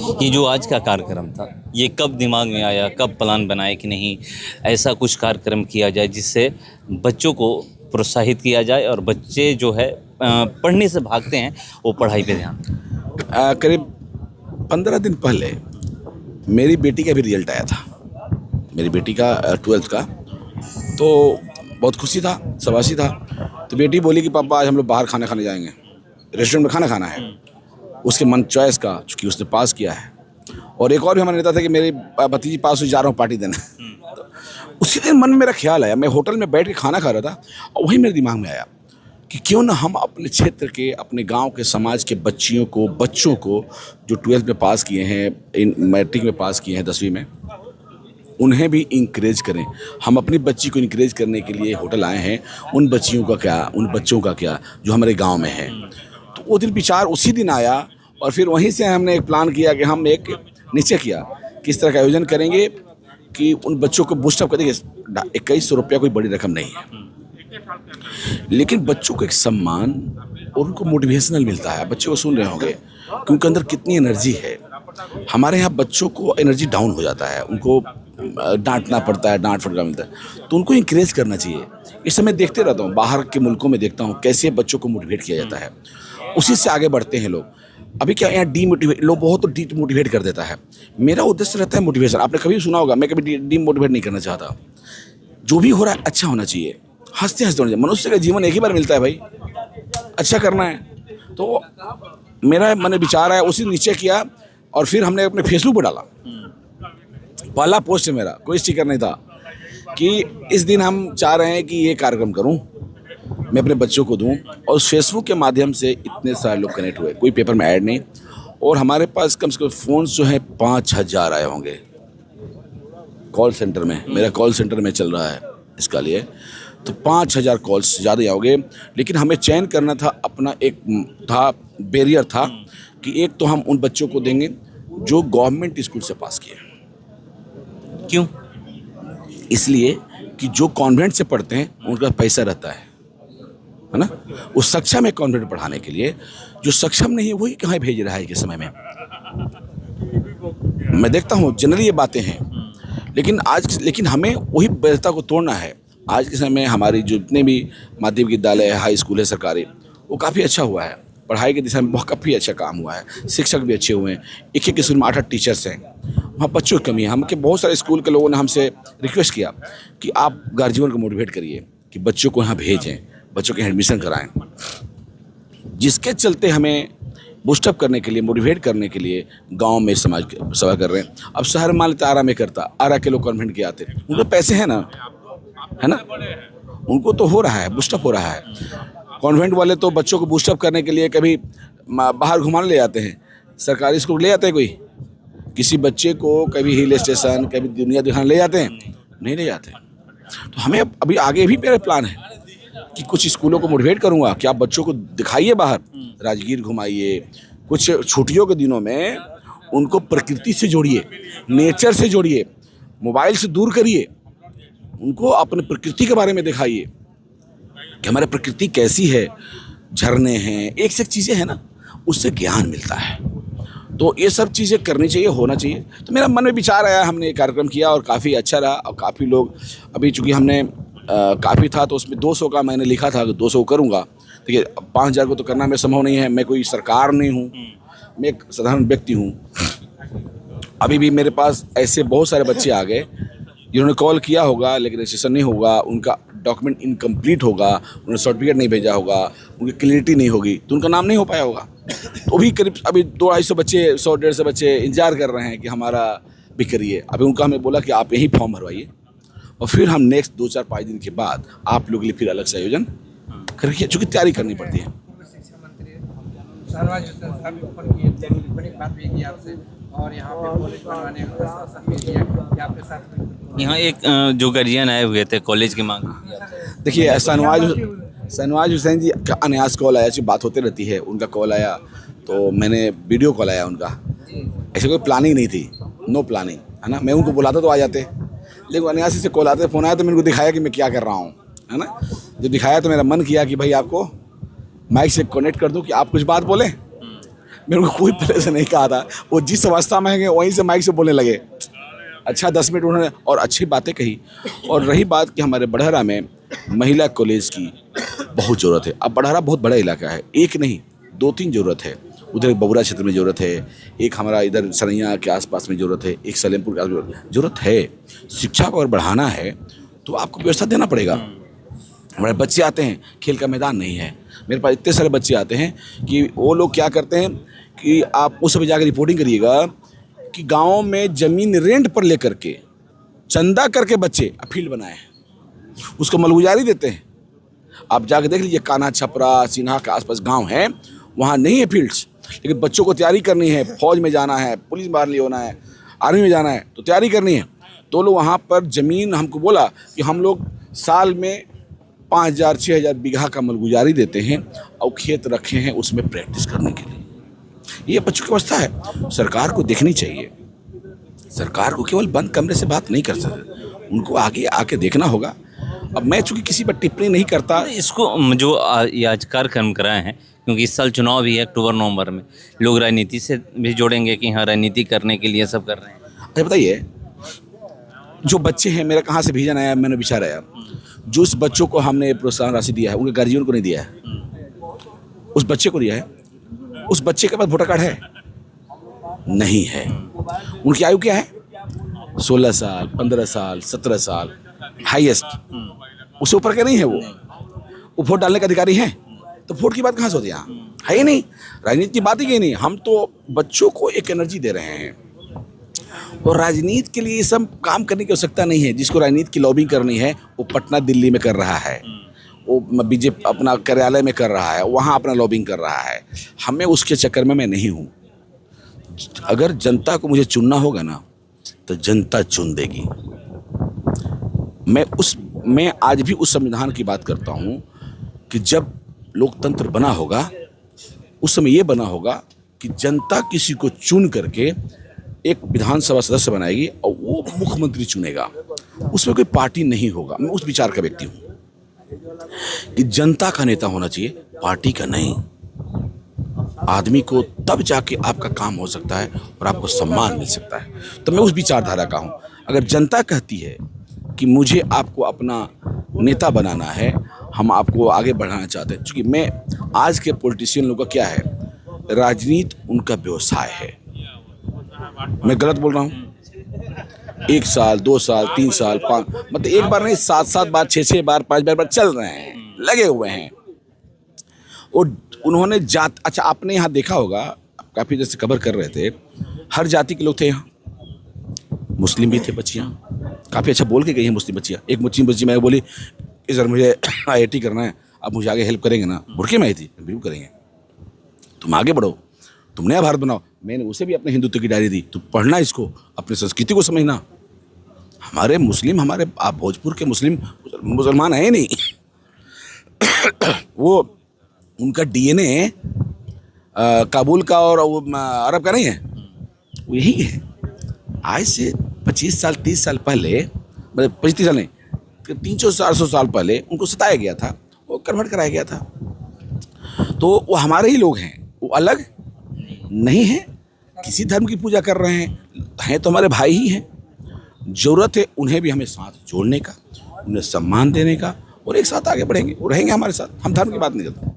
ये जो आज का कार्यक्रम था, ये कब दिमाग में आया, कब प्लान बनाए कि नहीं ऐसा कुछ कार्यक्रम किया जाए जिससे बच्चों को प्रोत्साहित किया जाए और बच्चे जो है पढ़ने से भागते हैं वो पढ़ाई पे ध्यान दें। करीब 15 दिन पहले मेरी बेटी का भी रिजल्ट आया था, मेरी बेटी का 12th का। तो बहुत खुशी था, शाबाशी था। तो बेटी बोली कि पापा आज हम लोग बाहर खाना खाने जाएंगे, रेस्टोरेंट में खाना खाना है। उसके मन चॉइस का, चूँकि उसने पास किया है। और एक और भी हमारा नेता था कि मेरी भतीजी पास हुई, जा रहा हूँ पार्टी देने। तो उसी दिन मन में मेरा ख्याल आया, मैं होटल में बैठ के खाना खा रहा था और वही मेरे दिमाग में आया कि क्यों ना हम अपने क्षेत्र के, अपने गांव के, समाज के बच्चों को जो 12th में पास किए हैं, मैट्रिक में पास किए हैं, 10वीं में, उन्हें भी इंकरेज करें। हम अपनी बच्ची को इंकरेज करने के लिए होटल आए हैं। उन बच्चियों का क्या, उन बच्चों का क्या जो हमारे गांव में है। तो वो दिन विचार उसी दिन आया और फिर वहीं से हमने एक प्लान किया कि हम एक निश्चय किया किस तरह का आयोजन करेंगे कि उन बच्चों को बूस्टअप करेंगे। 2100 रुपया कोई बड़ी रकम नहीं है, लेकिन बच्चों को एक सम्मान और उनको मोटिवेशनल मिलता है। बच्चों को सुन रहे होंगे कि उनके अंदर कितनी एनर्जी है। हमारे यहाँ बच्चों को एनर्जी डाउन हो जाता है, उनको डांटना पड़ता है, डांट फटका मिलता है। तो उनको इंकरेज करना चाहिए। इस समय देखते रहता हूँ, बाहर के मुल्कों में देखता हूँ कैसे बच्चों को मोटिवेट किया जाता है, उसी से आगे बढ़ते हैं लोग। अभी क्या यहाँ डीमोटिवेट, लोग बहुत डीमोटिवेट कर देता है। मेरा उद्देश्य रहता है मोटिवेशन। आपने कभी सुना होगा, मैं कभी डीमोटिवेट नहीं करना चाहता। जो भी हो रहा है अच्छा होना चाहिए, हंसते हंसते होना चाहिए। मनुष्य का जीवन एक ही बार मिलता है भाई, अच्छा करना है। तो मेरा मन विचार आया, उसी निश्चय किया और फिर हमने अपने फेसबुक पर डाला। पहला पोस्ट है मेरा, कोई स्टिकर नहीं था, कि इस दिन हम चाह रहे हैं कि ये कार्यक्रम करूं, मैं अपने बच्चों को दूं। और उस फेसबुक के माध्यम से इतने सारे लोग कनेक्ट हुए, कोई पेपर में ऐड नहीं। और हमारे पास कम से कम फ़ोन्स जो है 5000 आए होंगे कॉल सेंटर में। मेरा कॉल सेंटर में चल रहा है इसका लिए, तो 5000 कॉल्स ज़्यादा आओगे। लेकिन हमें चयन करना था, अपना एक था बैरियर था कि एक तो हम उन बच्चों को देंगे जो गवर्नमेंट स्कूल से पास किए। क्यों? इसलिए कि जो कॉन्वेंट से पढ़ते हैं उनका पैसा रहता है ना। उस सक्षम है कॉन्वेंट पढ़ाने के लिए, जो सक्षम नहीं है वही कहाँ भेज रहा है के समय में। मैं देखता हूँ जनरली ये बातें हैं, लेकिन हमें वही व्यवस्था को तोड़ना है। आज के समय में हमारी जो जितने भी माध्यमिक विद्यालय है, हाई स्कूल है सरकारी, वो काफ़ी अच्छा हुआ है। पढ़ाई की दिशा में बहुत काफ़ी अच्छा काम हुआ है। शिक्षक भी अच्छे हुए हैं। एक स्कूल में 8-8 टीचर्स हैं। वहाँ बच्चों की कमी है। हमके बहुत सारे स्कूल के लोगों ने हमसे रिक्वेस्ट किया कि आप गार्जियन को मोटिवेट करिए कि बच्चों को यहाँ भेजें, बच्चों के एडमिशन कराएं। जिसके चलते हमें बूस्टअप करने के लिए, मोटिवेट करने के लिए गांव में समाज सभा कर रहे हैं। अब शहर मान लेते आरा में करता, आरा के लोग कॉन्वेंट के आते, उनको पैसे हैं ना, है ना, उनको तो हो रहा है, बूस्टअप हो रहा है। कॉन्वेंट वाले तो बच्चों को बूस्टअप करने के लिए कभी बाहर घुमाने ले जाते हैं, सरकारी स्कूल ले जाते हैं। कोई किसी बच्चे को कभी हिल स्टेशन, कभी दुनिया दिखाने ले जाते हैं? नहीं ले जाते। तो हमें अभी आगे भी मेरा प्लान है कि कुछ स्कूलों को मोटिवेट करूँगा कि आप बच्चों को दिखाइए, बाहर राजगीर घुमाइए। कुछ छुट्टियों के दिनों में उनको प्रकृति से जोड़िए, नेचर से जोड़िए, मोबाइल से दूर करिए, उनको अपने प्रकृति के बारे में दिखाइए कि हमारी प्रकृति कैसी है। झरने हैं, एक से एक चीज़ें हैं ना, उससे ज्ञान मिलता है। तो ये सब चीज़ें करनी चाहिए, होना चाहिए। तो मेरा मन में विचार आया, हमने ये कार्यक्रम किया और काफ़ी अच्छा रहा। और काफ़ी लोग, अभी चूँकि हमने काफ़ी था तो उसमें 200 का मैंने लिखा था कि 200 करूँगा। देखिए 5000 को तो करना मेरा संभव नहीं है। मैं कोई सरकार नहीं हूँ, मैं एक साधारण व्यक्ति हूँ। अभी भी मेरे पास ऐसे बहुत सारे बच्चे आ गए जिन्होंने कॉल किया होगा लेकिन रजिस्ट्रेशन नहीं होगा, उनका डॉक्यूमेंट इनकम्प्लीट होगा, उन्होंने सर्टिफिकेट नहीं भेजा होगा, उनकी क्लियरिटी नहीं होगी, तो उनका नाम नहीं हो पाया होगा। तो भी करीब अभी 200-250 बच्चे, 100-150 बच्चे इंतजार कर रहे हैं कि हमारा भी करिए। अभी उनका हमें बोला कि आप यही फॉर्म भरवाइए और फिर हम नेक्स्ट 2-4-5 दिन के बाद आप लोगों के लिए फिर अलग से आयोजन करिए, चूँकि तैयारी करनी पड़ती है। शहनवाज हुसैन साहब भी फोन किए, बड़ी बात भी की आपसे, और यहाँ पे कॉलेज बनवाने का आश्वासन भी दिया कि आपके साथ यहाँ एक जो गार्जियन आए हुए थे कॉलेज की मांग। देखिए शहनवाज हुसैन जी का अनायास कॉल आया, ऐसी बात होती रहती है। उनका कॉल आया तो मैंने वीडियो कॉल आया उनका, ऐसे कोई प्लानिंग नहीं थी, नो प्लानिंग, है ना। मैं उनको बुलाता तो आ जाते, लेकिन अनायासी से कॉल आते, फ़ोन आया तो मैंने उनको दिखाया कि मैं क्या कर रहा हूँ, है ना। जब दिखाया तो मेरा मन किया कि भाई आपको माइक से कनेक्ट कर दूं कि आप कुछ बात बोलें। मेरे को कोई पहले से नहीं कहा था। वो जिस अवस्था में है वहीं से माइक से बोलने लगे। अच्छा 10 मिनट उन्होंने और अच्छी बातें कही। और रही बात कि हमारे बड़हरा में महिला कॉलेज की बहुत ज़रूरत है। अब बड़हरा बहुत बड़ा इलाका है, एक नहीं 2-3 ज़रूरत है। उधर एक बबुरा क्षेत्र में ज़रूरत है, एक हमारा इधर सरैया के आसपास में ज़रूरत है, एक सलेमपुर के आसपास ज़रूरत है। शिक्षा को अगर बढ़ाना है तो आपको व्यवस्था देना पड़ेगा। हमारे बच्चे आते हैं, खेल का मैदान नहीं है। मेरे पास इतने सारे बच्चे आते हैं कि वो लोग क्या करते हैं कि आप उस समय जाकर रिपोर्टिंग करिएगा कि गाँव में ज़मीन रेंट पर लेकर के चंदा करके बच्चे फील्ड बनाए हैं, उसको मलगुजारी देते हैं। आप जाकर देख लीजिए, कान्हा छपरा सिन्हा के आसपास गांव है, वहाँ नहीं है फील्ड्स, लेकिन बच्चों को तैयारी करनी है, फौज में जाना है, पुलिस बाहर होना है, आर्मी में जाना है, तो तैयारी करनी है। तो लोग वहाँ पर ज़मीन हमको बोला कि हम लोग साल में 5,000-6,000 बीघा का मलगुजारी देते हैं और खेत रखे हैं उसमें प्रैक्टिस करने के लिए। ये बच्चों की अवस्था है, सरकार को देखनी चाहिए। सरकार को केवल बंद कमरे से बात नहीं कर सकते, उनको आगे आके देखना होगा। अब मैं चूँकि किसी पर टिप्पणी नहीं करता। इसको जो ये आज कार्यक्रम कराए हैं, क्योंकि इस साल चुनाव भी है अक्टूबर-नवंबर में, लोग राजनीति से भी जोड़ेंगे कि हाँ राजनीति करने के लिए सब कर रहे हैं। अच्छा बताइए, जो बच्चे हैं, मेरा कहाँ से विजन आया, मैंने विचार आया, जो उस बच्चों को हमने प्रोत्साहन राशि दिया है उनके गार्जियन को नहीं दिया है, उस बच्चे को दिया है। उस बच्चे के पास वोटर कार्ड है? नहीं है। उनकी आयु क्या है? 16 साल, 15 साल, 17 साल हाईएस्ट, उससे ऊपर के नहीं है। वो वोट डालने का अधिकारी है, तो वोट की बात कहाँ से होती है? यहाँ है ही नहीं, राजनीति की बात ही नहीं। हम तो बच्चों को एक एनर्जी दे रहे हैं, और राजनीति के लिए ये सब काम करने की आवश्यकता नहीं है। जिसको राजनीति की लॉबिंग करनी है वो पटना दिल्ली में कर रहा है, वो बीजेपी अपना कार्यालय में कर रहा है, वहाँ अपना लॉबिंग कर रहा है। हमें उसके चक्कर में मैं नहीं हूँ। अगर जनता को मुझे चुनना होगा ना, तो जनता चुन देगी। मैं आज भी उस संविधान की बात करता हूँ कि जब लोकतंत्र बना होगा, उस समय ये बना होगा कि जनता किसी को चुन करके एक विधानसभा सदस्य बनाएगी और वो मुख्यमंत्री चुनेगा। उसमें कोई पार्टी नहीं होगा। मैं उस विचार का व्यक्ति हूँ कि जनता का नेता होना चाहिए, पार्टी का नहीं। आदमी को तब जाके आपका काम हो सकता है और आपको सम्मान मिल सकता है। तो मैं उस विचारधारा का हूँ। अगर जनता कहती है कि मुझे आपको अपना नेता बनाना है, हम आपको आगे बढ़ाना चाहते हैं, क्योंकि मैं आज के पॉलिटिशियन लोगों का क्या है, राजनीति उनका व्यवसाय है। मैं गलत बोल रहा हूँ? 1 साल, 2 साल, 3 साल, 5, मतलब एक बार नहीं, 7-7 बार, 6-6 बार, 5 बार चल रहे हैं, लगे हुए हैं। और उन्होंने अच्छा आपने यहाँ देखा होगा, काफ़ी जैसे कवर कर रहे थे, हर जाति के लोग थे यहाँ। मुस्लिम भी थे बच्चियाँ, काफ़ी अच्छा बोल के गई हैं मुस्लिम बच्चियाँ। एक मुस्लिम बच्ची मैं बोली कि सर मुझे IIT करना है, आप मुझे आगे हेल्प करेंगे ना? बुरके में आई थी, बिल्कुल करेंगे, तुम आगे बढ़ो, तुम नया भारत बनाओ। मैंने उसे भी अपने हिंदुत्व की डायरी दी, तुम पढ़ना इसको, अपनी संस्कृति को समझना। हमारे मुस्लिम, हमारे आप भोजपुर के मुस्लिम मुसलमान है नहीं वो उनका DNA काबुल का और अरब का नहीं है, वो यही है। आज से 25 साल 30 साल पहले, मतलब 25 साल नहीं, 300-400 साल पहले उनको सताया गया था, वो कन्वर्ट कराया गया था। तो वो हमारे ही लोग हैं, वो अलग नहीं है, किसी धर्म की पूजा कर रहे हैं तो हमारे भाई ही हैं। ज़रूरत है उन्हें भी हमें साथ जोड़ने का, उन्हें सम्मान देने का, और एक साथ आगे बढ़ेंगे, वो रहेंगे हमारे साथ। हम धर्म की बात नहीं करते।